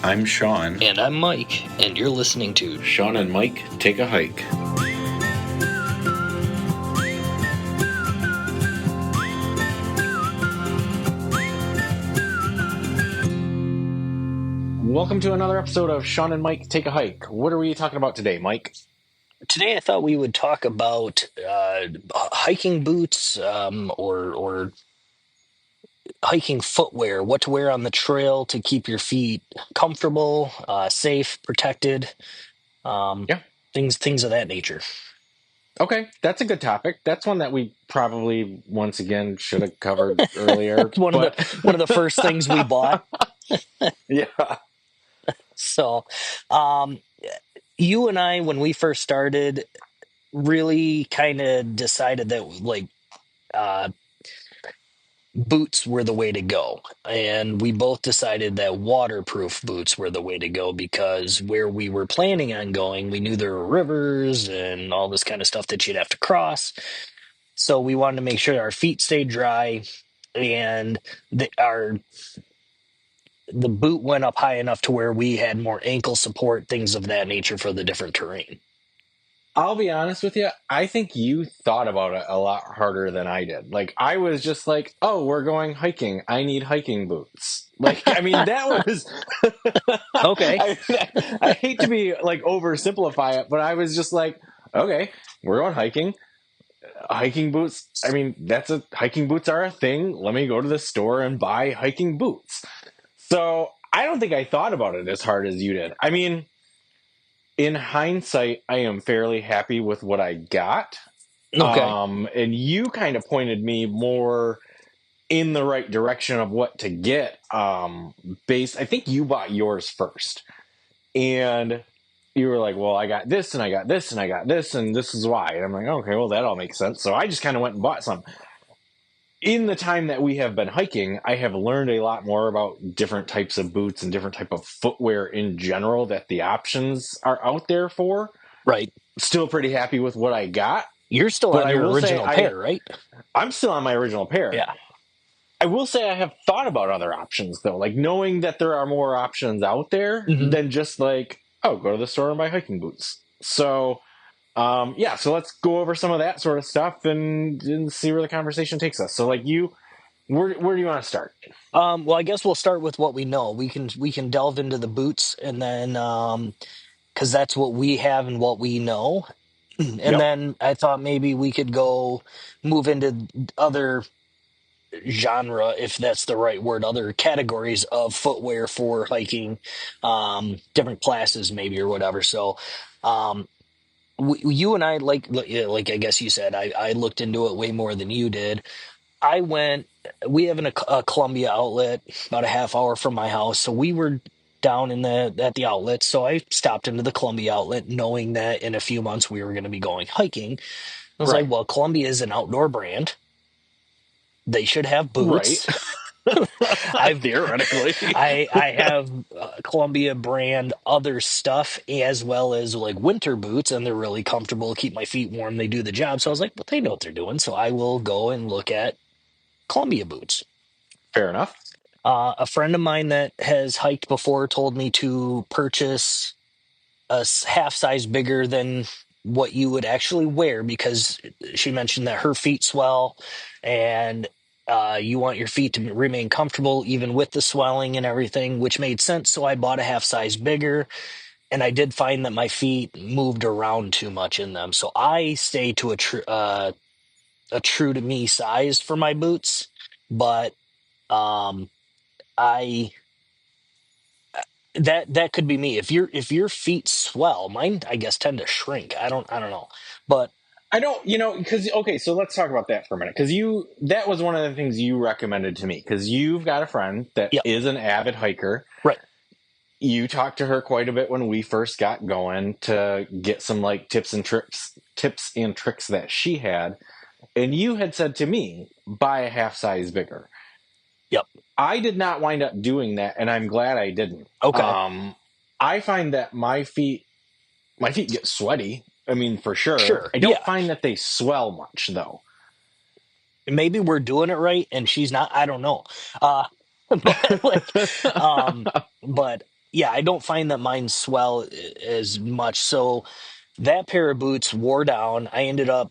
I'm Shawn. And I'm Mike, and you're listening to Shawn and Mike Take a Hike. Welcome to another episode of Shawn and Mike Take a Hike. What are we talking about today, Mike? Today I thought we would talk about hiking boots or hiking footwear, what to wear on the trail to keep your feet comfortable, safe, protected, Yeah. things of that nature. Okay, that's a good topic. That's one that we probably, once again, should have covered earlier. It's one of the first things we bought. Yeah. So, you and I, when we first started, really kind of decided that uh, boots were the way to go. And we both decided that waterproof boots were the way to go because where we were planning on going, we knew there were rivers and all this kind of stuff that you'd have to cross. So we wanted to make sure our feet stayed dry and the boot went up high enough to where we had more ankle support, things of that nature for the different terrain. I'll be honest with you. I think you thought about it a lot harder than I did. Like, I was just like, oh, we're going hiking. I need hiking boots. Like, I mean, that was Okay. I hate to be like oversimplify it, but I was just like, okay, we're going hiking. Hiking boots. I mean, hiking boots are a thing. Let me go to the store and buy hiking boots. So I don't think I thought about it as hard as you did. I mean, in hindsight, I am fairly happy with what I got. Okay. And you kind of pointed me more in the right direction of what to get. I think you bought yours first. And you were like, well, I got this and I got this and I got this and this is why. And I'm like, okay, well, that all makes sense. So I just kind of went and bought some. In the time that we have been hiking, I have learned a lot more about different types of boots and different type of footwear in general that the options are out there for. Right. Still pretty happy with what I got. You're still on your original pair, right? I'm still on my original pair. Yeah. I will say I have thought about other options, though, like knowing that there are more options out there than just like, oh, go to the store and buy hiking boots. So, so let's go over some of that sort of stuff and see where the conversation takes us. So, like, where do you want to start? Well, I guess we'll start with what we know. We can delve into the boots, and then because that's what we have and what we know. And then I thought maybe we could move into other genre, if that's the right word, other categories of footwear for hiking, different classes maybe or whatever. So, you and I, like I guess you said, I looked into it way more than you did. We have a Columbia outlet about a half hour from my house. So we were down at the outlet. So I stopped into the Columbia outlet knowing that in a few months we were going to be going hiking. I was like, well, Columbia is an outdoor brand. They should have boots. Right. Theoretically. I have Columbia brand other stuff as well as like winter boots, and they're really comfortable, keep my feet warm. They do the job. So I was like, well, they know what they're doing. So I will go and look at Columbia boots. Fair enough. A friend of mine that has hiked before told me to purchase a half size bigger than what you would actually wear because she mentioned that her feet swell and you want your feet to remain comfortable even with the swelling and everything, which made sense. So I bought a half size bigger, and I did find that my feet moved around too much in them. So I stay to a true to me size for my boots, but that could be me. If your feet swell, mine I guess tend to shrink. I don't know, but I don't, because, okay, so let's talk about that for a minute. Because that was one of the things you recommended to me. Because you've got a friend that is an avid hiker. Right. You talked to her quite a bit when we first got going to get some like tips and tricks that she had. And you had said to me, buy a half size bigger. Yep. I did not wind up doing that, and I'm glad I didn't. Okay. I find that my feet get sweaty. I mean, for sure. Sure. I don't find that they swell much, though. Maybe we're doing it right, and she's not. I don't know. But yeah, I don't find that mine swell as much. So that pair of boots wore down. I ended up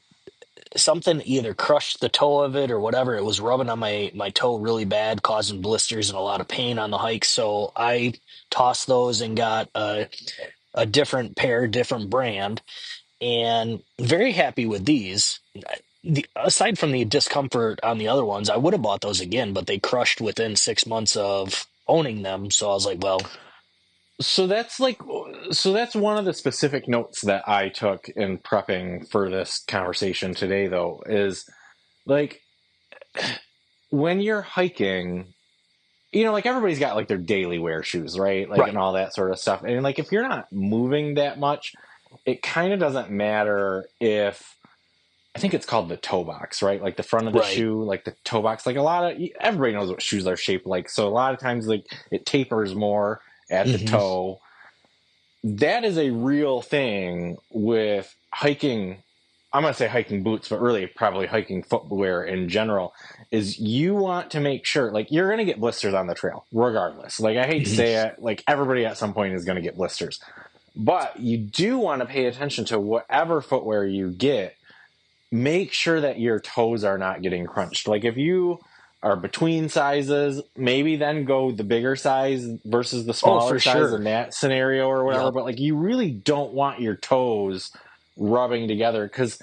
something either crushed the toe of it or whatever. It was rubbing on my toe really bad, causing blisters and a lot of pain on the hike. So I tossed those and got a different pair, different brand, and very happy with these. Aside from the discomfort on the other ones, I would have bought those again, but they crushed within 6 months of owning them. So I was like, well, So that's like, so that's one of the specific notes that I took in prepping for this conversation today, though, is like when you're hiking, like everybody's got like their daily wear shoes, right? Like, right. and all that sort of stuff. And like, if you're not moving that much, it kind of doesn't matter if, I think it's called the toe box, right? Like the front of the Right. shoe, like the toe box, like everybody knows what shoes are shaped like. So a lot of times, like it tapers more at the Hmm. toe. That is a real thing with hiking. I'm going to say hiking boots, but really probably hiking footwear in general, is you want to make sure, like, you're going to get blisters on the trail regardless. Like, I hate to Hmm. say it, like, everybody at some point is going to get blisters, but you do want to pay attention to whatever footwear you get. Make sure that your toes are not getting crunched. Like, if you are between sizes, maybe then go the bigger size versus the Oh, smaller for size sure. in that scenario or whatever. Yep. But like, you really don't want your toes rubbing together, because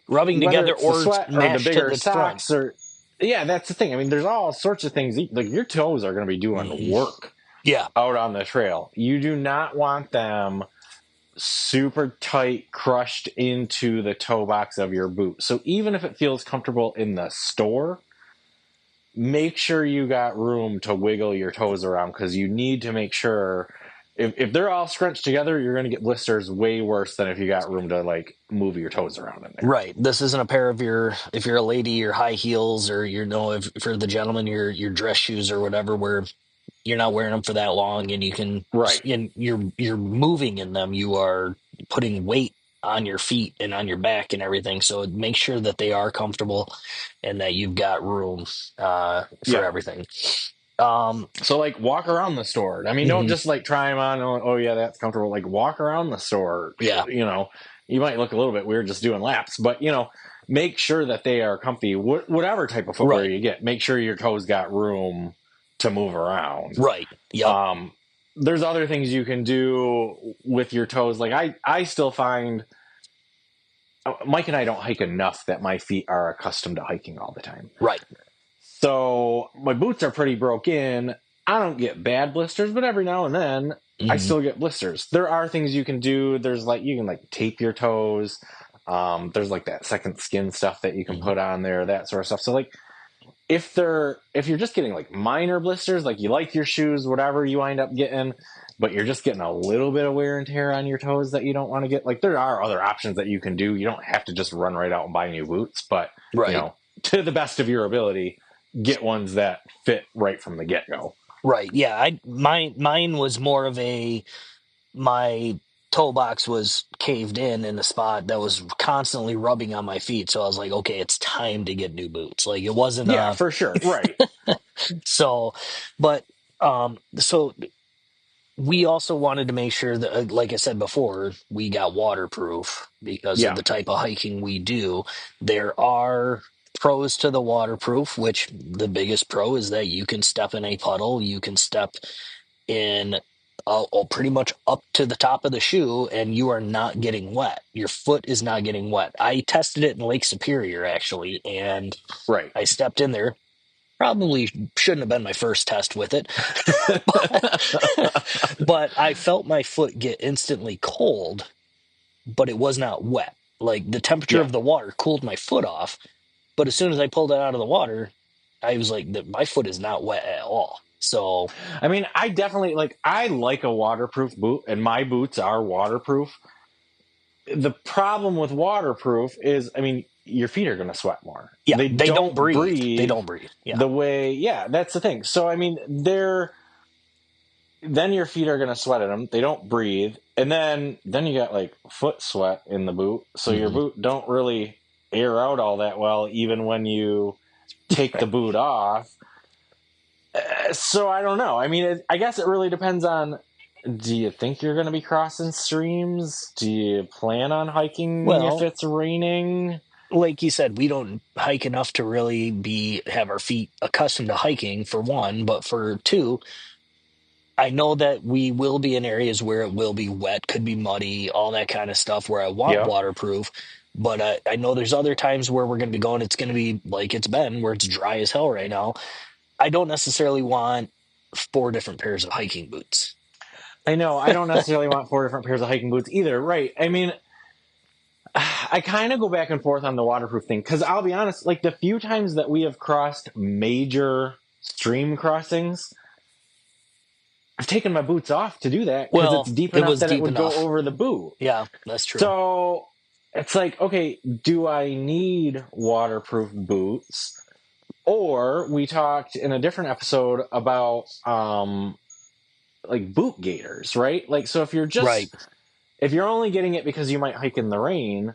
Rubbing whether together it's the or sweat or the mashed to bigger the front. socks, or yeah, that's the thing. I mean, there's all sorts of things. Like, your toes are going to be doing Hmm. work Yeah. out on the trail. You do not want them super tight, crushed into the toe box of your boot. So even if it feels comfortable in the store, make sure you got room to wiggle your toes around, because you need to make sure, if they're all scrunched together, you're going to get blisters way worse than if you got room to like move your toes around in there. Right. This isn't a pair of if you're a lady, your high heels, or if for the gentleman, your dress shoes or whatever, where you're not wearing them for that long, and Right. and you're moving in them. You are putting weight on your feet and on your back and everything. So make sure that they are comfortable and that you've got room for Yeah. everything. Um, So like, walk around the store. I mean, don't mhm. just like try them on. Oh yeah, that's comfortable. Like, walk around the store. Yeah. You might look a little bit weird just doing laps, but make sure that they are comfy. Whatever type of footwear Right. you get, make sure your toes got room to move around. Right. Yep. Um, there's other things you can do with your toes. Like, I still find Mike and I don't hike enough that my feet are accustomed to hiking all the time. Right. So my boots are pretty broke in. I don't get bad blisters, but every now and then I Hmm. still get blisters. There are things you can do. There's like, you can like tape your toes. There's like that second skin stuff that you can Hmm. put on there, that sort of stuff. So like, if you're just getting like minor blisters, like you like your shoes, whatever you wind up getting, but you're just getting a little bit of wear and tear on your toes that you don't want to get, like, there are other options that you can do. You don't have to just run right out and buy new boots, but Right. to the best of your ability, get ones that fit right from the get-go. Right. Yeah. Mine was more of my toe box was caved in a spot that was constantly rubbing on my feet. So I was like, okay, it's time to get new boots. Like it wasn't Yeah, for sure. Right. so, but so we also wanted to make sure that, like I said before, we got waterproof because of Yeah. the type of hiking we do. There are pros to the waterproof, which the biggest pro is that you can step in a puddle, you can step in pretty much up to the top of the shoe, and you are not getting wet. Your foot is not getting wet. I tested it in Lake Superior actually, and Right. I stepped in there. Probably shouldn't have been my first test with it, but I felt my foot get instantly cold, but it was not wet. Like the temperature Yeah. of the water cooled my foot off, but as soon as I pulled it out of the water, I was like, my foot is not wet at all. So, I mean, I definitely I like a waterproof boot, and my boots are waterproof. The problem with waterproof is, I mean, your feet are going to sweat more. yeah, They they don't don't breathe. They breathe don't breathe. Yeah. the way, yeah, that's the thing. So, I mean, then your feet are going to sweat in them. They don't breathe. And then you got like foot sweat in the boot. So your Hmm. boot don't really air out all that well, even when you take the boot off. So I don't know. I mean, I guess it really depends on, do you think you're going to be crossing streams? Do you plan on hiking if Well, it's raining? like you said, we don't hike enough to really be have our feet accustomed to hiking for one, but for two, I know that we will be in areas where it will be wet, could be muddy, all that kind of stuff where I want Yeah. waterproof. But I know there's other times where we're going to be going, it's going to be like it's been, where it's dry as hell right now. I don't necessarily want four different pairs of hiking boots. I know. I don't necessarily want four different pairs of hiking boots either. Right. I mean, I kind of go back and forth on the waterproof thing because I'll be honest, like the few times that we have crossed major stream crossings, I've taken my boots off to do that because it's Well, deep it enough was that it deep would go enough. over the boot. Yeah, that's true. So it's like, okay, do I need waterproof boots? Or we talked in a different episode about like boot gaiters, right? Like, so Right. if you're only getting it because you might hike in the rain,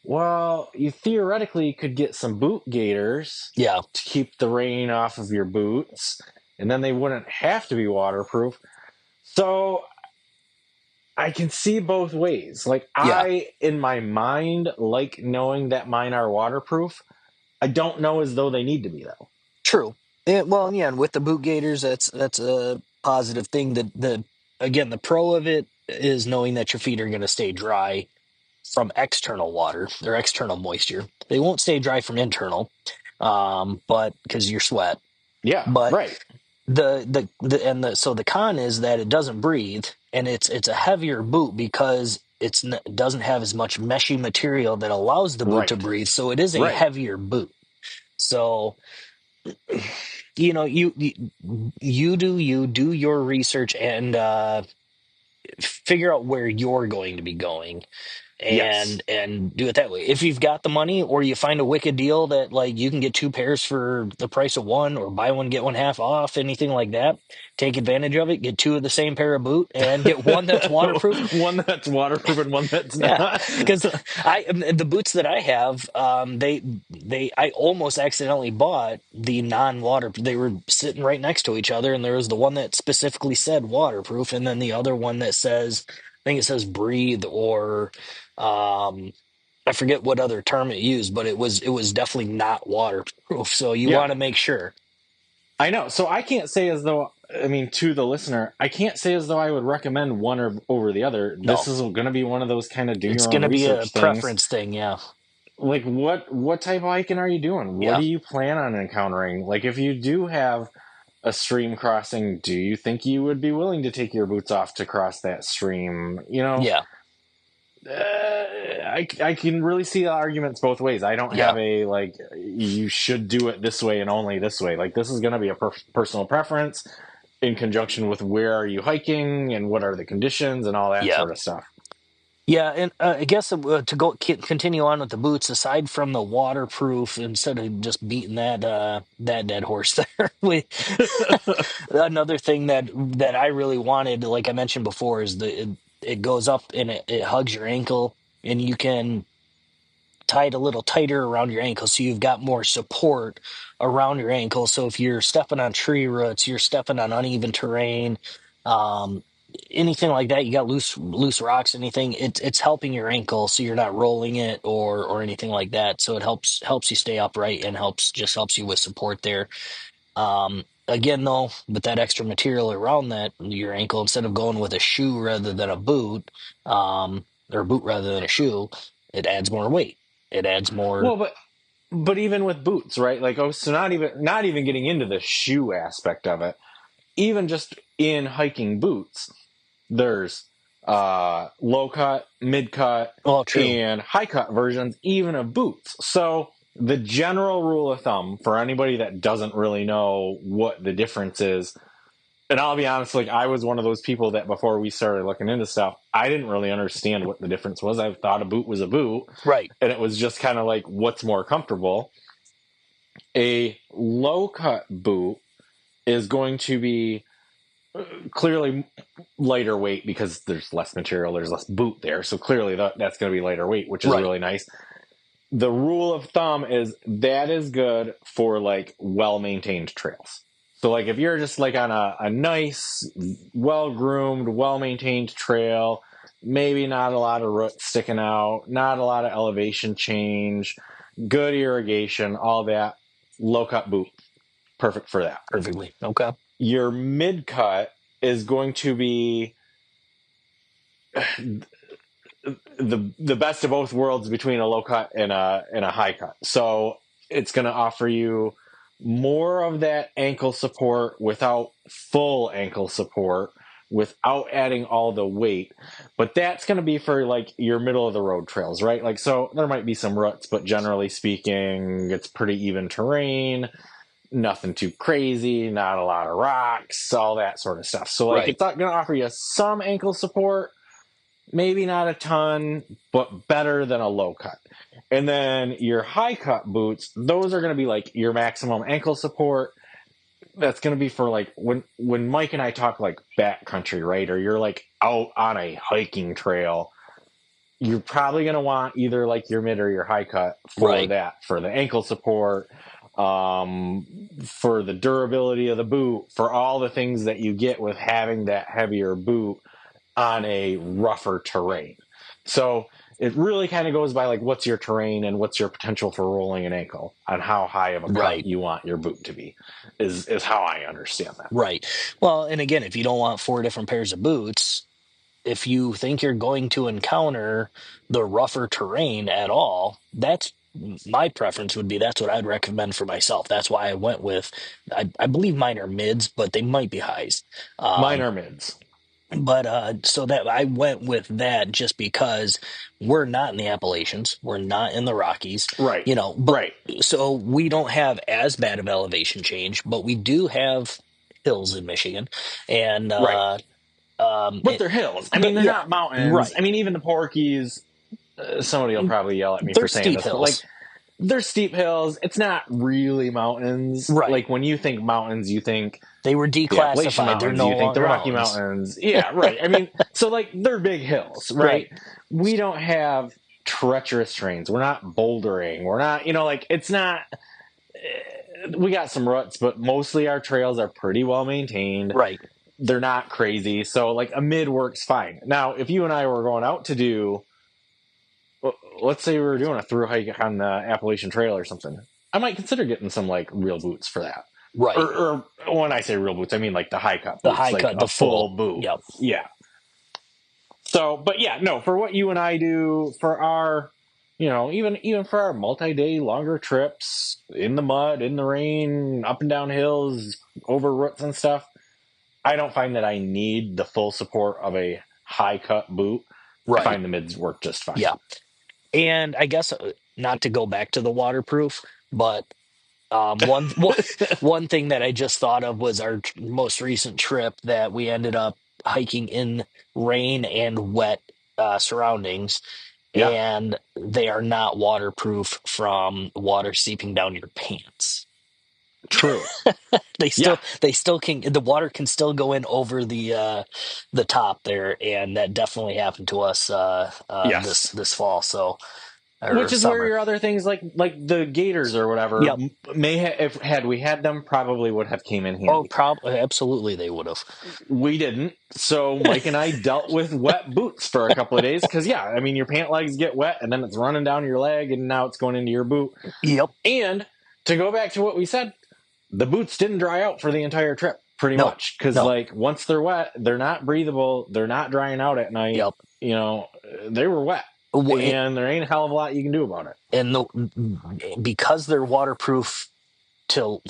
well, you theoretically could get some boot gaiters Yeah. to keep the rain off of your boots, and then they wouldn't have to be waterproof. So I can see both ways. Like, Yeah. in my mind, like knowing that mine are waterproof. I don't know as though they need to be, though. True. Well, yeah, and with the boot gaiters, that's a positive thing. The again, the pro of it is knowing that your feet are going to stay dry from external water or external moisture. They won't stay dry from internal, but because your sweat. Yeah, But right. so the con is that it doesn't breathe, and it's a heavier boot because it doesn't have as much meshy material that allows the boot to Right. breathe. So it is a Right. heavier boot. So you do your research and figure out where you're going to be going Yes. and do it that way. If you've got the money or you find a wicked deal that like you can get two pairs for the price of one or buy one get one half off, anything like that, take advantage of it, get two of the same pair of boot and get one that's waterproof. One that's waterproof and one that's Yeah, not. because the boots that I have, they I almost accidentally bought the non-water. They were sitting right next to each other, and there was the one that specifically said waterproof, and then the other one that says, I think it says breathe or, I forget what other term it used, but it was definitely not waterproof. So you Yeah, want to make sure. I know. So I can't say as though, I mean, to the listener, I can't say as though I would recommend one or over the other. This No, is going to be one of those kind of do it's your own going to be a research things. preference thing. Yeah, Like, what type of hiking are you doing? What yeah, do you plan on encountering? Like, if you do have a stream crossing, do you think you would be willing to take your boots off to cross that stream? yeah, I can really see the arguments both ways. I don't yeah, have a like you should do it this way and only this way. Like this is going to be a personal preference in conjunction with where are you hiking and what are the conditions and all that yeah. sort of stuff. Yeah, and I guess to continue on with the boots, aside from the waterproof, instead of just beating that dead horse there, another thing that I really wanted, like I mentioned before, is it goes up and it hugs your ankle, and you can tie it a little tighter around your ankle, so you've got more support around your ankle. So if you're stepping on tree roots, you're stepping on uneven terrain. Um, Anything like that, you got loose rocks, anything, it's helping your ankle so you're not rolling it or anything like that. So it helps you stay upright and helps you with support there. Again though, with that extra material around that your ankle, instead of going with a shoe rather than a boot, or a boot rather than a shoe, it adds more weight. It adds more. Well, but even with boots, right? Like oh, so not even getting into the shoe aspect of it. Even just in hiking boots, there's low cut, mid cut, Oh, true. and high cut versions, even of boots. So the general rule of thumb for anybody that doesn't really know what the difference is, and I'll be honest, like I was one of those people that before we started looking into stuff, I didn't really understand what the difference was. I thought a boot was a boot, Right. and it was just kind of like what's more comfortable. A low cut boot is going to be clearly lighter weight because there's less material, there's less boot there. So clearly that's going to be lighter weight, which is Right. really nice. The rule of thumb is that is good for like well maintained trails. So like if you're just like on a nice, well groomed, well maintained trail, maybe not a lot of roots sticking out, not a lot of elevation change, good irrigation, all that, low cut boot, perfect for that. Perfectly. Okay. Your mid cut is going to be the best of both worlds between a low cut and a high cut. So it's going to offer you more of that ankle support without full ankle support, without adding all the weight. But that's going to be for like your middle of the road trails, right? Like, so there might be some ruts, but generally speaking, it's pretty even terrain, nothing too crazy, not a lot of rocks, all that sort of stuff. So like Right. it's going to offer you some ankle support, maybe not a ton, but better than a low cut. And then your high cut boots, those are going to be like your maximum ankle support. That's going to be for like when Mike and I talk like backcountry, right? Or you're like out on a hiking trail, you're probably going to want either like your mid or your high cut for Right. that, for the ankle support, for the durability of the boot, for all the things that you get with having that heavier boot on a rougher terrain. So it really kind of goes by like what's your terrain and what's your potential for rolling an ankle on how high of a cut Right. you want your boot to be is how I understand that. Right. Well, and again, if you don't want four different pairs of boots, if you think you're going to encounter the rougher terrain at all, that's my preference would be that's what I'd recommend for myself. That's why I went with, I believe mine are mids, but they might be highs. Mine Um, are mids. but so that I went with that just because we're not in the Appalachians, we're not in the Rockies, Right. but Right. so we don't have as bad of elevation change, but we do have hills in Michigan, and Right. But it, they're hills. I but mean, they're yeah, not mountains. I right. mean, even the Porkies, somebody will probably yell at me They're for saying steep this, but like hills. they're steep hills. It's not really mountains. Right. Like when you think mountains, you think They were the Appalachian declassified. They're Mountains, no you think the longer Rocky mountains. Mountains. Yeah, right. I mean, so like they're big hills, right? Right. We don't have treacherous terrains. We're not bouldering. We're not, like it's not. We got some ruts, but mostly our trails are pretty well maintained. Right. They're not crazy. So like a mid works fine. Now, if you and I were going out to do, let's say we were doing a through hike on the Appalachian Trail or something, I might consider getting some like real boots for that. Right. Or when I say real boots, I mean like the high cut The boots, high like cut, a the full. full boot. Yep. Yeah. So, but yeah, no, for what you and I do for our, even for our multi-day longer trips in the mud, in the rain, up and down hills, over roots and stuff, I don't find that I need the full support of a high cut boot. I Right. find the mids work just fine. Yeah. And I guess not to go back to the waterproof, but one thing that I just thought of was our most recent trip that we ended up hiking in rain and wet surroundings, Yeah, and they are not waterproof from water seeping down your pants. true. They Yeah, still can, the water can still go in over the top there, and that definitely happened to us yes. this fall, so or Which is where summer. your other things like the gators or whatever Yep. if had we had them probably would have came in Oh, handy. probably absolutely they would have. We didn't. So Mike and I dealt with wet boots for a couple of days because, yeah, I mean, your pant legs get wet and then it's running down your leg and now it's going into your boot. Yep. And to go back to what we said, the boots didn't dry out for the entire trip pretty No. much because, No. like, once they're wet, they're not breathable. They're not drying out at night. Yep. They were wet W- and there ain't a hell of a lot you can do about it. And because they're waterproof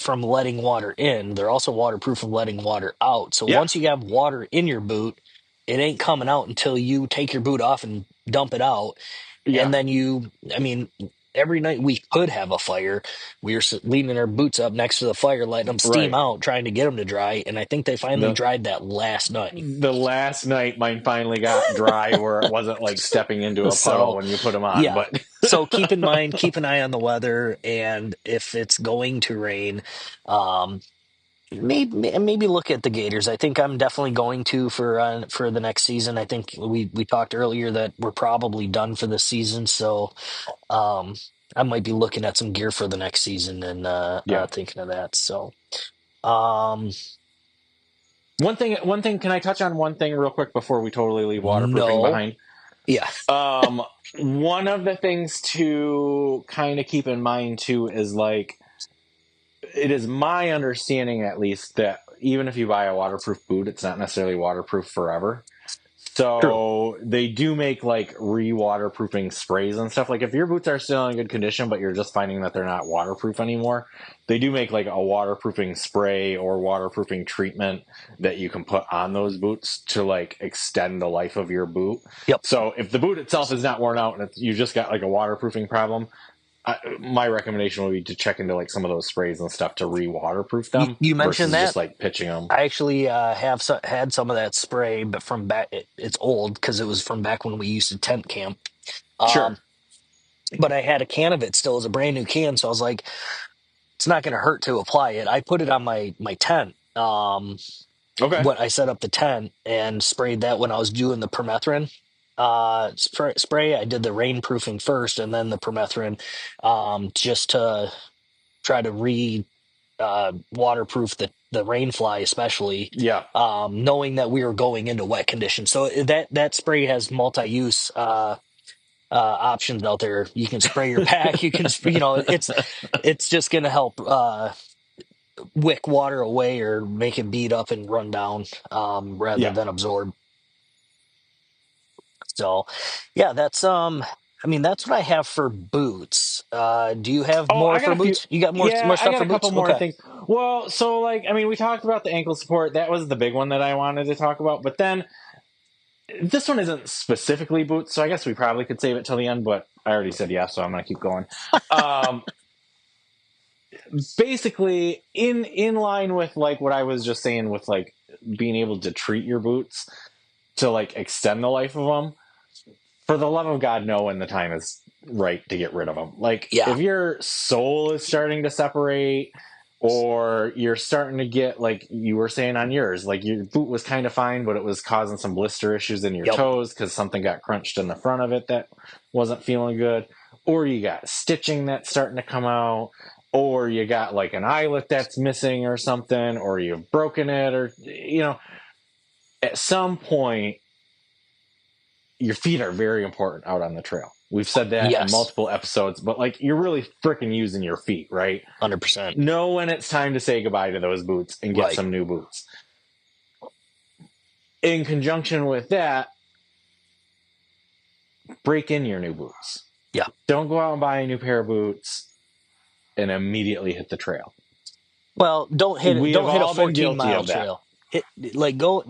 from letting water in, they're also waterproof from letting water out. So Yeah. once you have water in your boot, it ain't coming out until you take your boot off and dump it out. Yeah. And then I mean, every night we could have a fire. We were leaning our boots up next to the fire, letting them steam Right. out, trying to get them to dry. And I think they finally The, dried that last night. the last night mine finally got dry where it wasn't like stepping into a puddle So, when you put them on, yeah. but So keep in mind, keep an eye on the weather, and if it's going to rain, um, maybe look at the Gators. I think I'm definitely going to for the next season. I think we talked earlier that we're probably done for the season, so I might be looking at some gear for the next season and yeah. thinking of that. So, Um, One thing, can I touch on one thing real quick before we totally leave waterproofing no. behind? Yeah. Um, One of the things to kind of keep in mind too is like, it is my understanding at least that even if you buy a waterproof boot, it's not necessarily waterproof forever. True. So they do make like re-waterproofing sprays and stuff. Like if your boots are still in good condition, but you're just finding that they're not waterproof anymore, they do make like a waterproofing spray or waterproofing treatment that you can put on those boots to like extend the life of your boot. Yep. So if the boot itself is not worn out and you just got like a waterproofing problem, my recommendation would be to check into like some of those sprays and stuff to re-waterproof them You mentioned versus just that. like pitching them. I actually had some of that spray, but from back, it's old because it was from back when we used to tent camp. Sure. Um, but I had a can of it still as a brand new can, so I was like, it's not going to hurt to apply it. I put it on my tent. Okay. What I set up the tent and sprayed that when I was doing the permethrin spray. I did the rainproofing first, and then the permethrin, just to try to waterproof the rain fly, especially, Yeah. knowing that we were going into wet conditions. So that spray has multi-use options out there. You can spray your pack. You can, it's just going to help wick water away or make it beat up and run down, rather Yeah. than absorb. So, yeah, I mean, that's what I have for boots. Do you have Oh, more I got for a few. boots? You got more Yeah, I stuff got for a couple boots? more Okay. things. Well, so like, I mean, we talked about the ankle support. That was the big one that I wanted to talk about. But then this one isn't specifically boots, so I guess we probably could save it till the end. But I already said yes, so I'm gonna keep going. Um, Basically, in line with like what I was just saying with like being able to treat your boots to like extend the life of them. For the love of God, know when the time is right to get rid of them. Like Yeah. if your sole is starting to separate, or you're starting to get like you were saying on yours, like your boot was kind of fine, but it was causing some blister issues in your Yep. toes because something got crunched in the front of it that wasn't feeling good, or you got stitching that's starting to come out, or you got like an eyelet that's missing or something, or you've broken it, or at some point your feet are very important out on the trail. We've said that in Yes. multiple episodes, but like you're really freaking using your feet, right? 100%. Know when it's time to say goodbye to those boots and get Right. some new boots. In conjunction with that, break in your new boots. Yeah. Don't go out and buy a new pair of boots and immediately hit the trail. Well, We have don't hit a all been 14 guilty mile of that. trail. Like go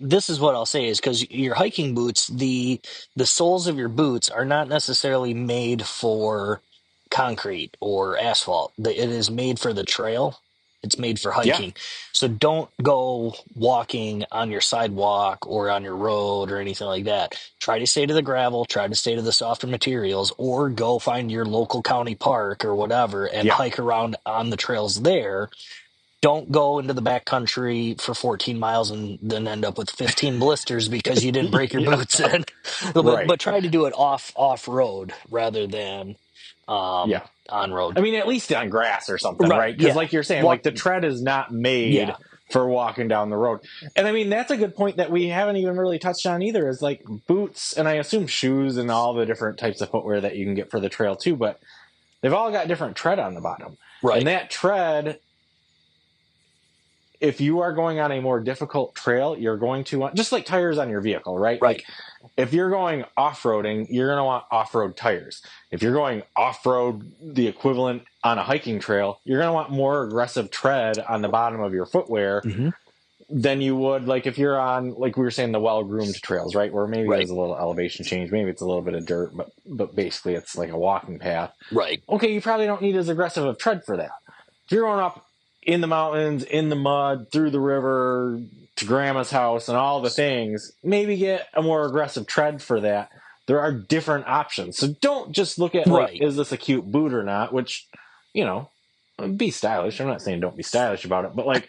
This is what I'll say is because your hiking boots, the soles of your boots are not necessarily made for concrete or asphalt. It is made for the trail. It's made for Yeah. hiking. So don't go walking on your sidewalk or on your road or anything like that. Try to stay to the gravel, try to stay to the softer materials, or go find your local county park or whatever and Yeah. hike around on the trails there. Don't go into the back country for 14 miles and then end up with 15 blisters because you didn't break your Yeah. boots in. but Right. but try to do it off road rather than Yeah. on road. I mean, at least on grass or something, Right. right? Because, Yeah. like you're saying, Walk. like the tread is not made Yeah. for walking down the road. And I mean, that's a good point that we haven't even really touched on either is like boots, and I assume shoes and all the different types of footwear that you can get for the trail too, but they've all got different tread on the bottom. And Right. that tread, if you are going on a more difficult trail, you're going to want, just like tires on your vehicle, right? Right. Like if you're going off-roading, you're going to want off-road tires. If you're going off-road, the equivalent on a hiking trail, you're going to want more aggressive tread on the bottom of your footwear Hmm. than you would like if you're on, like we were saying, the well-groomed trails, right? Where maybe Right. there's a little elevation change, maybe it's a little bit of dirt, but basically it's like a walking path. Right. Okay, you probably don't need as aggressive of tread for that. If you're going up in the mountains, in the mud, through the river, to grandma's house and all the things, maybe get a more aggressive tread for that. There are different options. So don't just look at like, Right. is this a cute boot or not? Which, you know, be stylish. I'm not saying don't be stylish about it, but like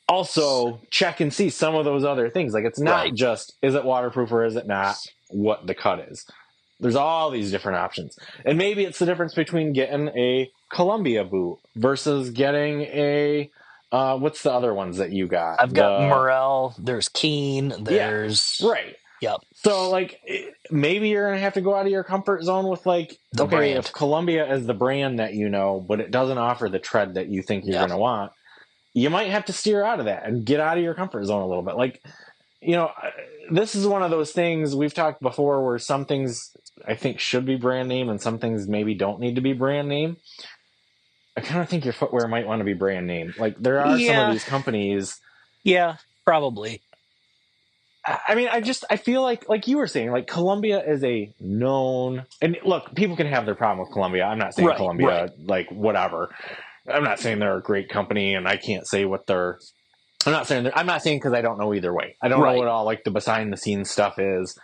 also check and see some of those other things. Like it's not Right. just, is it waterproof or is it not, what the cut is. There's all these different options. And maybe it's the difference between getting a Columbia boot versus getting a what's the other ones that you got? I've got Morel, there's Keen, Yeah, there's, right. yep, So like maybe you're gonna have to go out of your comfort zone with like, the okay, if brand. Columbia is the brand that you know, but it doesn't offer the tread that you think you're Yep. gonna want, you might have to steer out of that and get out of your comfort zone a little bit. Like, this is one of those things we've talked before where some things I think should be brand name and some things maybe don't need to be brand name. I kind of think your footwear might want to be brand name. Like there are some of Yeah, these companies. yeah, probably. I mean, I feel like you were saying, like Columbia is a known, and look, people can have their problem with Columbia. I'm not saying Right, right, Columbia, like whatever. I'm not saying they're a great company and I can't say what they're, I'm not saying because I don't know either way. I don't know right. what all like the behind the scenes stuff is.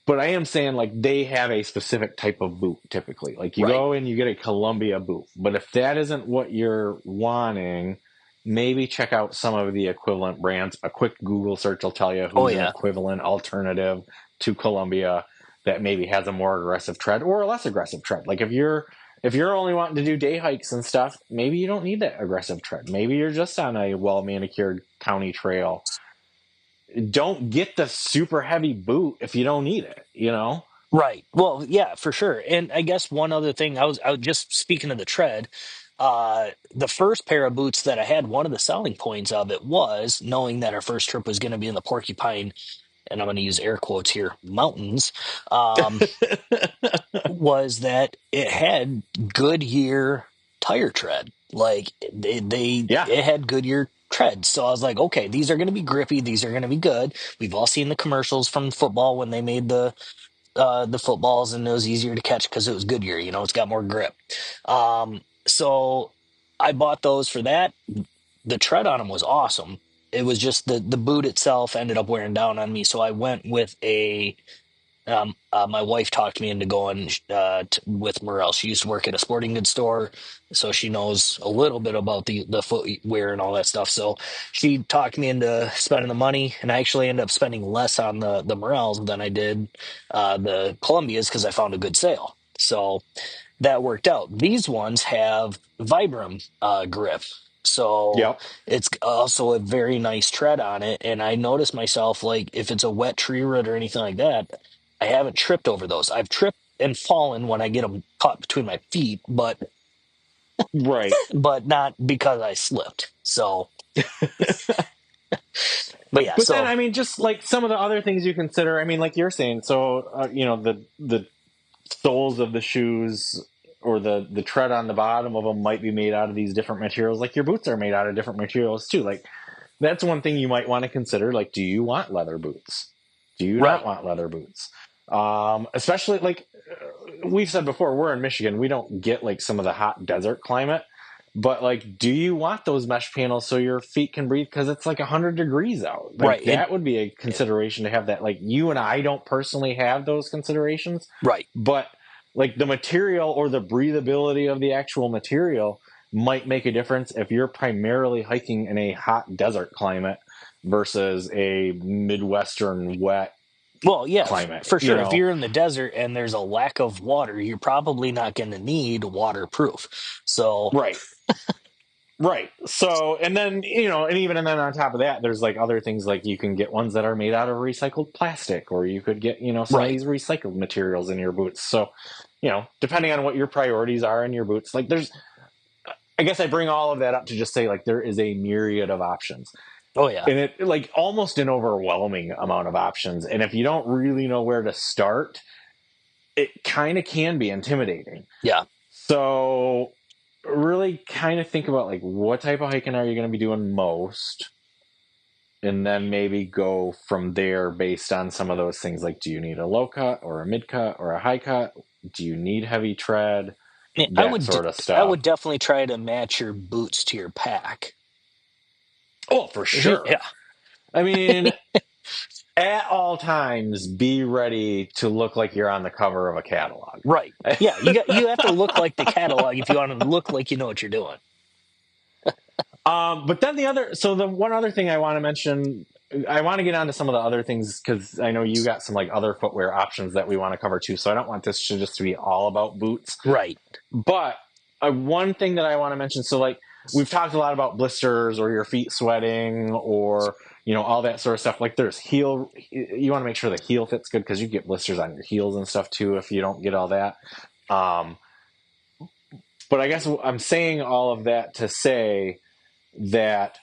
But I am saying like they have a specific type of boot typically. Like you Right. go and you get a Columbia boot. But if that isn't what you're wanting, maybe check out some of the equivalent brands. A quick Google search will tell you Oh who's an yeah. equivalent alternative to Columbia that maybe has a more aggressive tread or a less aggressive tread. Like if you're only wanting to do day hikes and stuff, maybe you don't need that aggressive tread. Maybe you're just on a well manicured county trail. Don't get the super heavy boot if you don't need it. Right. Well, yeah, for sure. And I guess one other thing, I was just speaking of the tread, the first pair of boots that I had, one of the selling points of it was knowing that our first trip was going to be in the Porcupine, and I'm going to use air quotes here, mountains, um, was that it had Goodyear tire tread. Like Yeah. it had Goodyear tread. So I was like, okay, these are going to be grippy. These are going to be good. We've all seen the commercials from football when they made the footballs and it was easier to catch because it was Goodyear, it's got more grip. So I bought those for that. The tread on them was awesome. It was just the boot itself ended up wearing down on me. So I went with my wife talked me into going with Morel. She used to work at a sporting goods store, so she knows a little bit about the footwear and all that stuff. So she talked me into spending the money, and I actually ended up spending less on the Morels than I did the Columbias because I found a good sale. So that worked out. These ones have Vibram grip. So Yep. it's also a very nice tread on it. And I notice myself, like, if it's a wet tree root or anything like that, I haven't tripped over those. I've tripped and fallen when I get them caught between my feet, Right. but not because I slipped. So, but yeah, But then, so I mean, just like some of the other things you consider, I mean, like you're saying, so, the soles of the shoes or the tread on the bottom of them might be made out of these different materials. Like your boots are made out of different materials too. Like that's one thing you might want to consider. Like, do you want leather boots? Do you not right, want leather boots? Especially like we've said before, we're in Michigan. We don't get like some of the hot desert climate. But like, do you want those mesh panels so your feet can breathe? Because it's like 100 degrees out. Like right, that would be a consideration to have that. Like you and I don't personally have those considerations, right. but like the material or the breathability of the actual material might make a difference if you're primarily hiking in a hot desert climate versus a Midwestern wet Well, yeah, climate, for sure. If you're in the desert and there's a lack of water, you're probably not going to need waterproof. So, Right. Right. So, and then, and then on top of that, there's like other things like you can get ones that are made out of recycled plastic, or you could get, some of right, these recycled materials in your boots. So, depending on what your priorities are in your boots, like I guess I bring all of that up to just say like there is a myriad of options. oh yeah, And it like almost an overwhelming amount of options. And if you don't really know where to start, it kind of can be intimidating. yeah. So really kind of think about like what type of hiking are you going to be doing most, and then maybe go from there based on some of those things. Like, do you need a low cut or a mid cut or a high cut? Do you need heavy tread? Yeah, That sort of I stuff. would definitely try to match your boots to your pack. Oh, for sure. Yeah, I mean, at all times, be ready to look like you're on the cover of a catalog. right. Yeah, you have to look like the catalog if you want to look like you know what you're doing. But then the one other thing I want to mention I want to get on to some of the other things because I know you got some like other footwear options that we want to cover too. So I don't want this to just be all about boots. Right. But one thing that I want to mention, so like we've talked a lot about blisters or your feet sweating or all that sort of stuff. Like there's heel, you want to make sure the heel fits good because you get blisters on your heels and stuff too if you don't get all that. But I guess I'm saying all of that to say that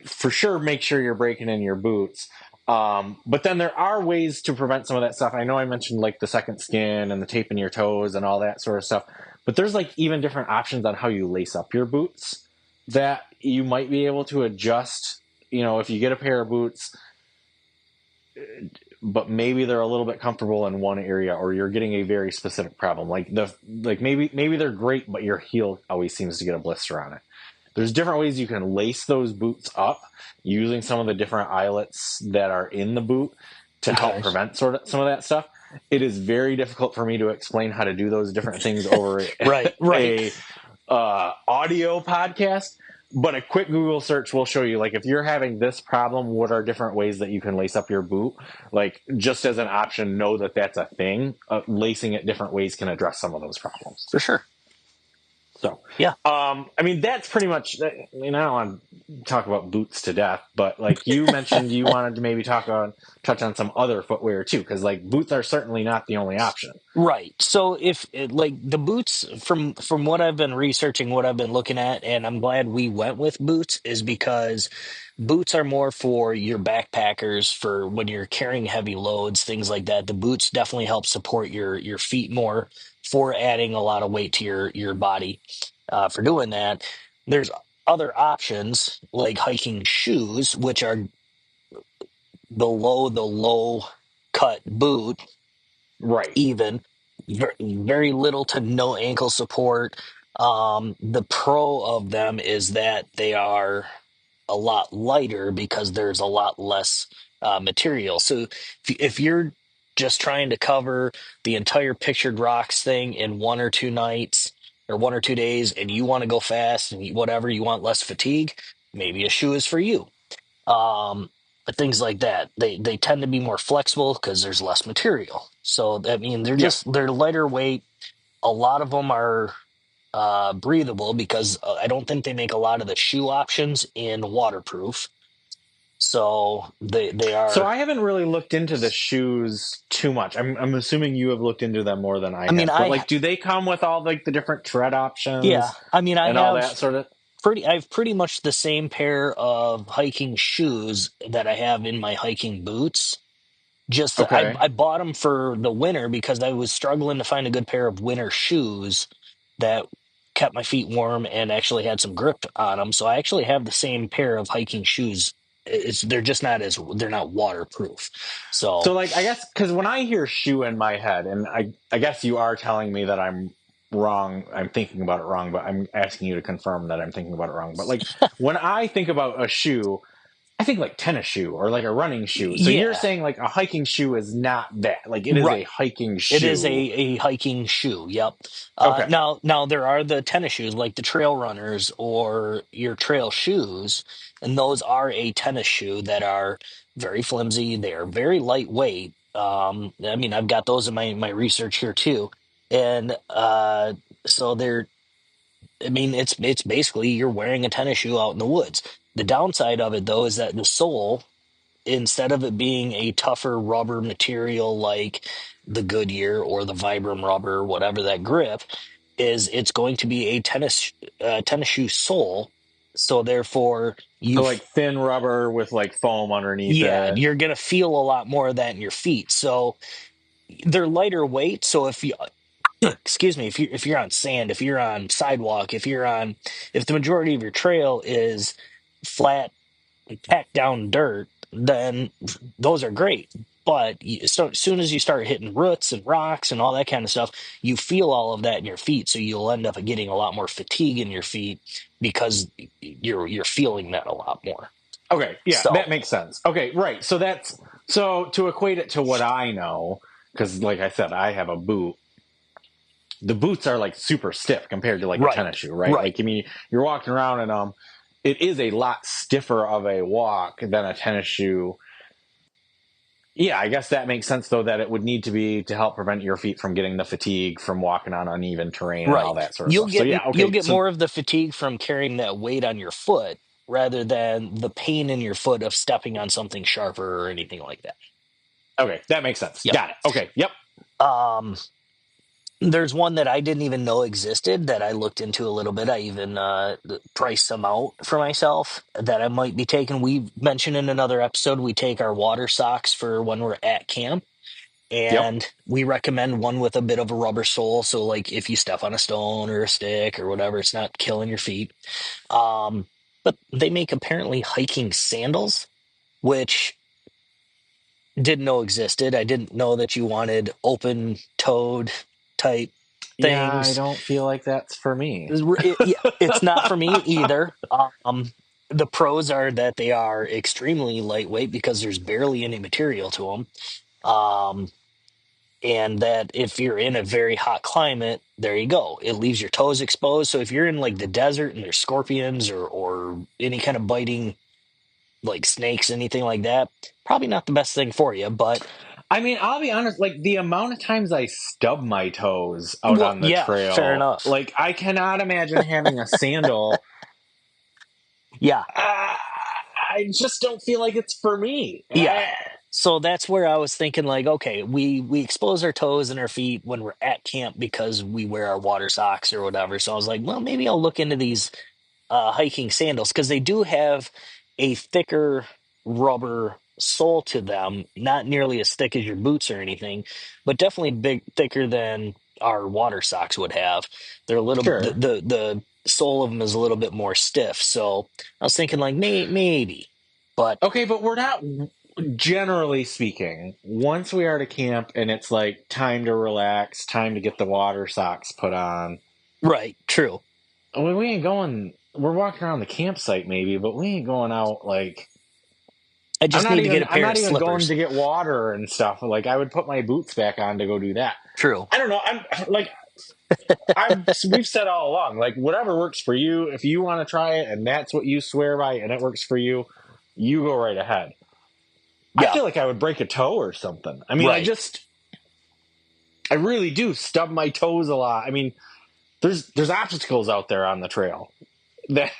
for sure, make sure you're breaking in your boots. But then there are ways to prevent some of that stuff. I know I mentioned like the second skin and the taping your toes and all that sort of stuff. But there's like even different options on how you lace up your boots that you might be able to adjust. If you get a pair of boots, but maybe they're a little bit comfortable in one area, or you're getting a very specific problem. Like maybe they're great, but your heel always seems to get a blister on it. There's different ways you can lace those boots up using some of the different eyelets that are in the boot to help prevent some of that stuff. It is very difficult for me to explain how to do those different things over Right. a audio podcast, but a quick Google search will show you, like, if you're having this problem, what are different ways that you can lace up your boot? Like, just as an option, know that that's a thing. Lacing it different ways can address some of those problems. For sure. So, yeah. I mean, that's pretty much, I don't want to talk about boots to death, but like you mentioned, you wanted to maybe touch on some other footwear too, because like boots are certainly not the only option. Right. So if like the boots from what I've been researching, what I've been looking at, and I'm glad we went with boots is because boots are more for your backpackers for when you're carrying heavy loads, things like that. The boots definitely help support your feet more for adding a lot of weight to your body. For doing that, there's other options like hiking shoes, which are below the low cut boot Right. even very little to no ankle support. The pro of them is that they are a lot lighter because there's a lot less material. So if you're just trying to cover the entire pictured rocks thing in 1 or 2 nights or 1 or 2 days and you want to go fast and whatever, you want less fatigue, maybe a shoe is for you. But things like that, they tend to be more flexible because there's less material. So I mean, they're lighter weight. A lot of them are breathable because I don't think they make a lot of the shoe options in waterproof. So they So are. I haven't really looked into the shoes too much. I'm assuming you have looked into them more than I I mean, have. But like, do they come with all like the different tread yeah. options I mean, and all that sort of? I have pretty much the same pair of hiking shoes that I have in my hiking boots. Just Okay. I bought them for the winter because I was struggling to find a good pair of winter shoes that kept my feet warm and actually had some grip on them. So I actually have the same pair of hiking shoes. They're not waterproof. So So like, I guess because when I hear shoe in my head, and I guess you are telling me that I'm wrong. I'm thinking about it wrong, but I'm asking you to confirm that I'm thinking about it wrong. But like when I think about a shoe, I think like tennis shoe or like a running shoe. So you're yeah, saying like a hiking shoe is not that. Like it is a right. hiking It is shoe. a hiking shoe. Yep. Okay. Now there are the tennis shoes like the trail runners or your trail shoes, and those are a tennis shoe that are very flimsy. They are very lightweight. I mean, I've got those in my research here too, and so they're. I mean, it's basically you're wearing a tennis shoe out in the woods. The downside of it though is that the sole, instead of it being a tougher rubber material like the Goodyear or the Vibram rubber, whatever that grip is, it's going to be a tennis shoe sole. So therefore, So like thin rubber with like foam underneath yeah, it. you're gonna feel a lot more of that in your feet. So they're lighter weight. So if you excuse me, if you're on sand, if you're on sidewalk, if the majority of your trail is flat pack down dirt, then those are great. But so as soon as you start hitting roots and rocks and all that kind of stuff, you feel all of that in your feet. So you'll end up getting a lot more fatigue in your feet because you're feeling that a lot more. Okay, yeah, So that makes sense. Okay, right. So to equate it to what I know, because like I said, I have a boot. The boots are like super stiff compared to like a right, tennis shoe, right? right, Like I mean, you're walking around in them, it is a lot stiffer of a walk than a tennis shoe. Yeah, I guess that makes sense though, that it would need to be to help prevent your feet from getting the fatigue from walking on uneven terrain and all Right. that sort of stuff. So yeah, You'll okay. get So more of the fatigue from carrying that weight on your foot rather than the pain in your foot of stepping on something sharper or anything like that. okay, that makes sense. Yep. Got it. Okay, yep. Um, there's one that I didn't even know existed that I looked into a little bit. I even priced some out for myself that I might be taking. We mentioned in another episode we take our water socks for when we're at camp, Yep. and we recommend one with a bit of a rubber sole. So, like if you step on a stone or a stick or whatever, it's not killing your feet. Um, but they make apparently hiking sandals, which didn't know existed. I didn't know that you wanted open toed type Yeah, I things. don't feel like that's for me. Yeah, it's not for me either. The pros are that they are extremely lightweight because there's barely any material to them. Um, and that if you're in a very hot climate, there you go. It leaves your toes exposed. So if you're in like the desert and there's scorpions or any kind of biting like snakes, anything like that, probably not the best thing for you. But I mean, I'll be honest, like the amount of times I stub my toes out well, on the yeah, fair trail, enough. like I cannot imagine having a sandal. Yeah, uh, I just don't feel like it's for me. yeah. So that's where I was thinking, like, okay, we expose our toes and our feet when we're at camp because we wear our water socks or whatever. So I was like, well, maybe I'll look into these hiking sandals because they do have a thicker rubber sole to them, not nearly as thick as your boots or anything, but definitely thicker than our water socks would have. They're a little Sure. the sole of them is a little bit more stiff. So I was thinking like maybe, but Okay, but we're not, generally speaking, once we are to camp and it's like time to relax, time to get the water socks put on. right, true. I mean, we ain't going, we're walking around the campsite maybe, but we ain't going out like, I just need to get a I'm pair not of even going slippers. to get water and stuff. Like I would put my boots back on to go do that. True. I don't know. I'm like, we've said all along, like whatever works for you. If you want to try it and that's what you swear by and it works for you, you go right ahead. I Yeah, feel like I would break a toe or something. I mean, right. I really do stub my toes a lot. I mean, there's obstacles out there on the trail that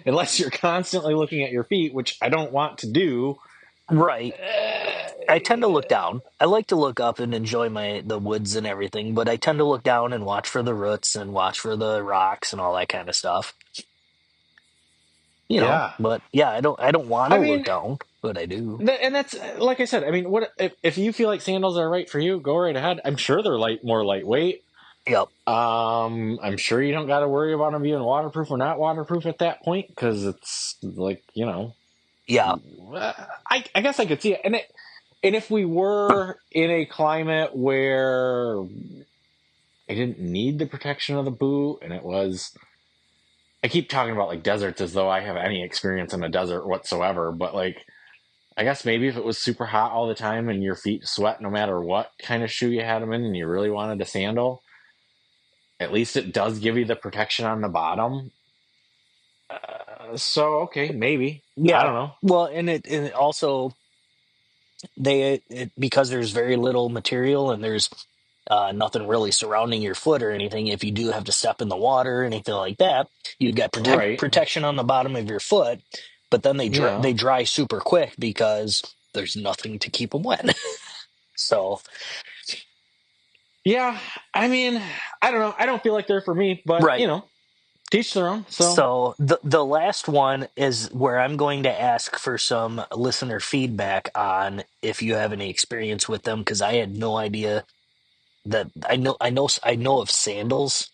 unless you're constantly looking at your feet, which I don't want to do. Right. uh, I tend to look down. I like to look up and enjoy the woods and everything, but I tend to look down and watch for the roots and watch for the rocks and all that kind of stuff. yeah. But yeah, I don't want to I look mean, down, but I do. and that's like I said. I mean, what if you feel like sandals are right for you? Go right ahead. I'm sure they're more lightweight. Yep. I'm sure you don't got to worry about them being waterproof or not waterproof at that point because it's like Yeah. I guess I could see it, and if we were in a climate where I didn't need the protection of the boot, and it was. I keep talking about like deserts as though I have any experience in a desert whatsoever, but like I guess maybe if it was super hot all the time and your feet sweat no matter what kind of shoe you had them in and you really wanted a sandal, at least it does give you the protection on the bottom. So, okay, maybe. I Yeah. don't know. Well, and it also because there's very little material and there's nothing really surrounding your foot or anything. If you do have to step in the water or anything like that, you've got Right. protection on the bottom of your foot. But then Yeah. they dry super quick because there's nothing to keep them wet. So Yeah. I mean, I don't know. I don't feel like they're for me, but, right. teach their own. So, So the last one is where I'm going to ask for some listener feedback on if you have any experience with them because I had no idea that I know of sandals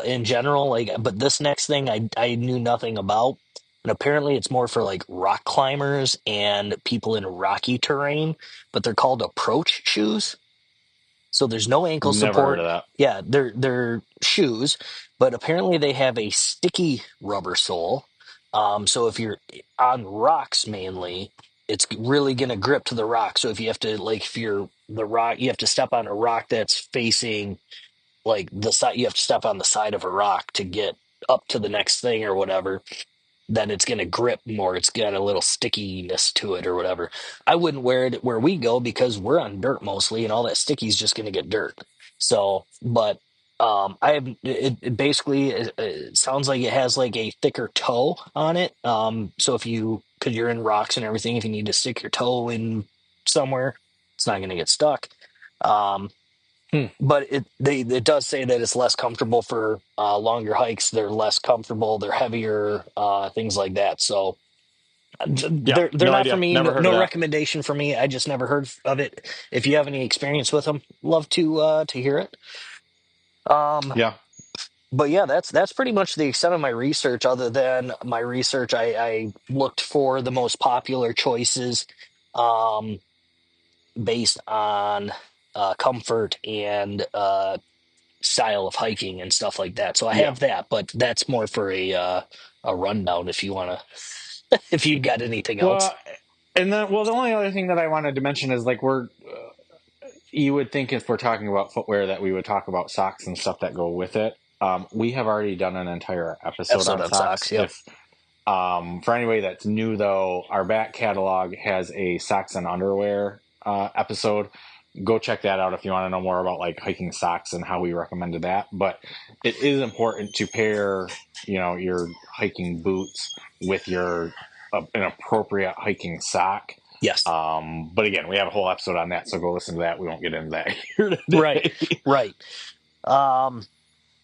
in general, like, but this next thing I knew nothing about, and apparently it's more for like rock climbers and people in rocky terrain, but they're called approach shoes. So there's no ankle never heard support. of that. Yeah, they're shoes, but apparently they have a sticky rubber sole. So if you're on rocks mainly, it's really gonna grip to the rock. So if you have to like if you're the rock, you have to step on a rock that's facing like the side. You have to step on the side of a rock to get up to the next thing or whatever. then it's going to grip more. It's got a little stickiness to it or whatever. I wouldn't wear it where we go because we're on dirt mostly, and all that sticky is just going to get dirt. So, but I have it basically it sounds like it has like a thicker toe on it. So if you because you're in rocks and everything, if you need to stick your toe in somewhere, it's not going to get stuck. Um, Hmm. but it does say that it's less comfortable for longer hikes. They're less comfortable. They're heavier, things like that. So Yeah, they're no not for idea. me. Never No, heard of no that. recommendation for me. I just never heard of it. If you have any experience with them, love to hear it. Um, Yeah. but yeah, that's pretty much the extent of my research. Other than my research, I looked for the most popular choices, um, based on comfort and style of hiking and stuff like that. So I Yeah. have that, but that's more for a rundown if you want to if you got anything else. Well, and then, well, the only other thing that I wanted to mention is like you would think if we're talking about footwear that we would talk about socks and stuff that go with it. We have already done an entire episode Episode on on socks. socks. Yep. If For anybody that's new though, our back catalog has a socks and underwear episode. Go check that out if you want to know more about like hiking socks and how we recommended that. But it is important to pair, your hiking boots with your an appropriate hiking sock. Yes. But again, we have a whole episode on that, so go listen to that. We won't get into that here Right. today. Right. Um,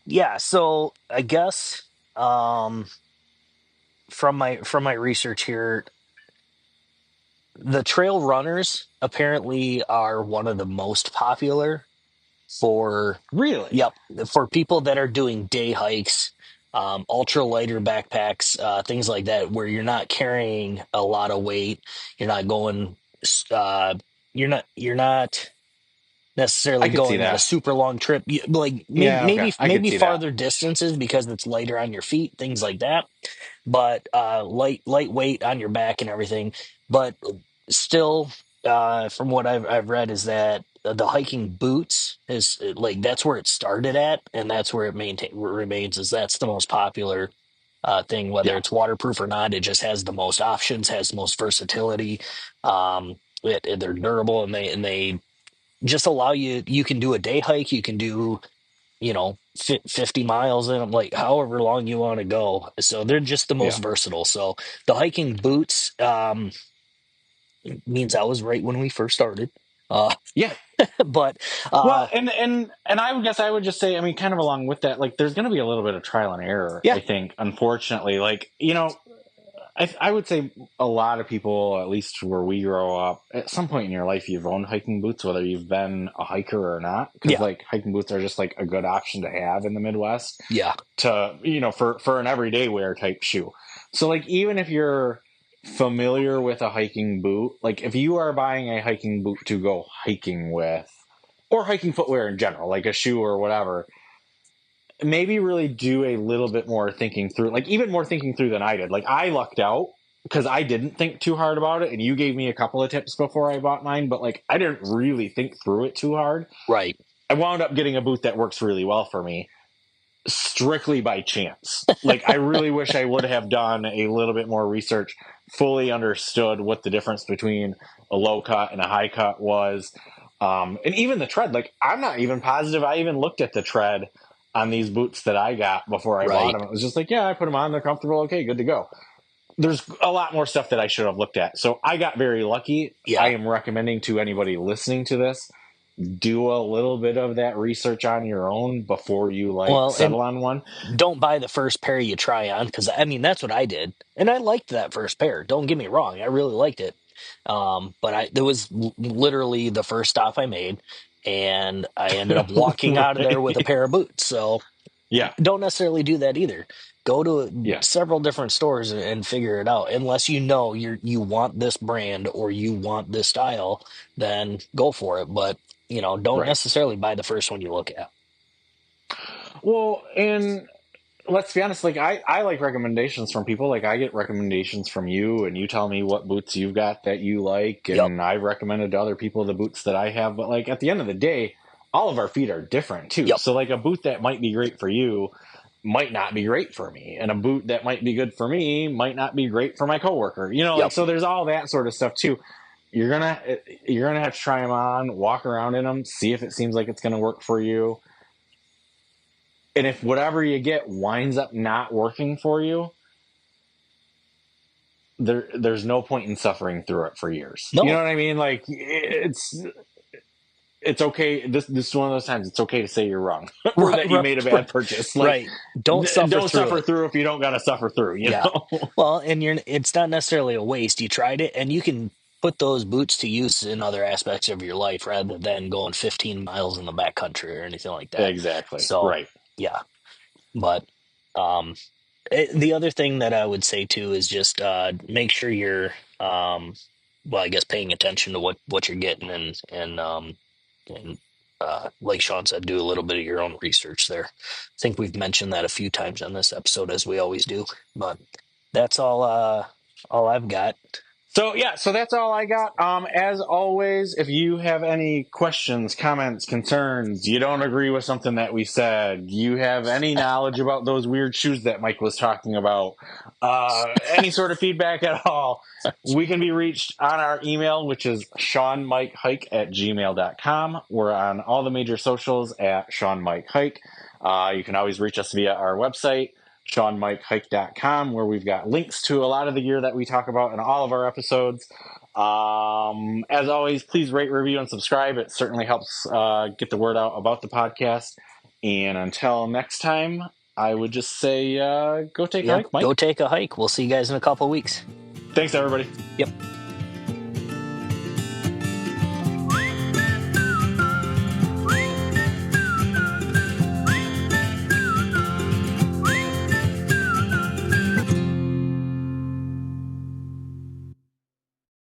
yeah. So I guess um, from my research here, the trail runners apparently are one of the most popular for Really? yep for people that are doing day hikes, ultra lighter backpacks, things like that where you're not carrying a lot of weight, you're not going uh you're not I necessarily could see going on a that. super long trip. Like maybe Yeah, okay. maybe I could maybe see that. farther distances because it's lighter on your feet, things like that, but lightweight on your back and everything. But still, from what I've read, is that the hiking boots is like that's where it started at, and that's where it remains. Is that's the most popular thing, whether Yeah. it's waterproof or not. It just has the most options, has the most versatility. They're durable, and they just allow you. You can do a day hike. You can do 50 miles in them, like however long you want to go. So they're just the most Yeah. versatile. So the hiking boots means I was right when we first started. Uh, Yeah. but Well, and I would guess I would just say, I mean, kind of along with that, like, there's going to be a little bit of trial and error. yeah, I think, unfortunately, like, I would say a lot of people, at least where we grow up, at some point in your life, you've owned hiking boots, whether you've been a hiker or not, because yeah, like hiking boots are just like a good option to have in the Midwest yeah, to, for an everyday wear type shoe. So like, even if you're familiar with a hiking boot, like if you are buying a hiking boot to go hiking with, or hiking footwear in general, like a shoe or whatever, maybe really do a little bit more thinking through, like even more thinking through than I did. Like I lucked out because I didn't think too hard about it, and you gave me a couple of tips before I bought mine, but like I didn't really think through it too hard. right. I wound up getting a boot that works really well for me strictly by chance. Like I really wish I would have done a little bit more research, fully understood what the difference between a low cut and a high cut was. And even the tread, like I'm not even positive I even looked at the tread on these boots that I got before I bought Right. them. It was just like, yeah, I put them on, they're comfortable, okay, good to go. There's a lot more stuff that I should have looked at. So I got very lucky. I Yeah. am recommending to anybody listening to this, do a little bit of that research on your own before you like Well, and settle on one. don't buy the first pair you try on because I mean that's what I did, and I liked that first pair. Don't get me wrong, I really liked it. But there was literally the first stop I made, and I ended up walking out of there with a Right. pair of boots. So Yeah. don't necessarily do that either. Go to Yeah. several different stores and figure it out. Unless you want this brand or you want this style, then go for it. But don't Right. necessarily buy the first one you look at. Well, and let's be honest, like I like recommendations from people. Like I get recommendations from you and you tell me what boots you've got that you like, Yep. and I've recommended to other people the boots that I have. But like at the end of the day, all of our feet are different too. Yep. So like a boot that might be great for you might not be great for me, and a boot that might be good for me might not be great for my coworker. Like, Yep. so there's all that sort of stuff too. You're gonna have to try them on, walk around in them, see if it seems like it's gonna work for you. And if whatever you get winds up not working for you, there's no point in suffering through it for years. No. You know what I mean? Like, it's okay. This is one of those times it's okay to say you're wrong or that you made a bad purchase. Like, right. Don't suffer through if you don't got to suffer through. You know? Well, and it's not necessarily a waste. You tried it, and you can put those boots to use in other aspects of your life rather than going 15 miles in the backcountry or anything like that. Exactly. So, Right. yeah. But the other thing that I would say too is just make sure you're, well, I guess paying attention to what you're getting and like Shawn said, do a little bit of your own research there. I think we've mentioned that a few times on this episode, as we always do. But that's all I've got. So that's all I got. As always, if you have any questions, comments, concerns, you don't agree with something that we said, you have any knowledge about those weird shoes that Mike was talking about, any sort of feedback at all, we can be reached on our email, which is ShawnMikeHike@gmail.com. We're on all the major socials at ShawnMikeHike. You can always reach us via our website, ShawnMikeHike.com, where we've got links to a lot of the gear that we talk about in all of our episodes. As always, please rate, review, and subscribe. It certainly helps get the word out about the podcast. And until next time, I would just say go take a hike, Mike. Go take a hike. We'll see you guys in a couple of weeks. Thanks, everybody. Yep.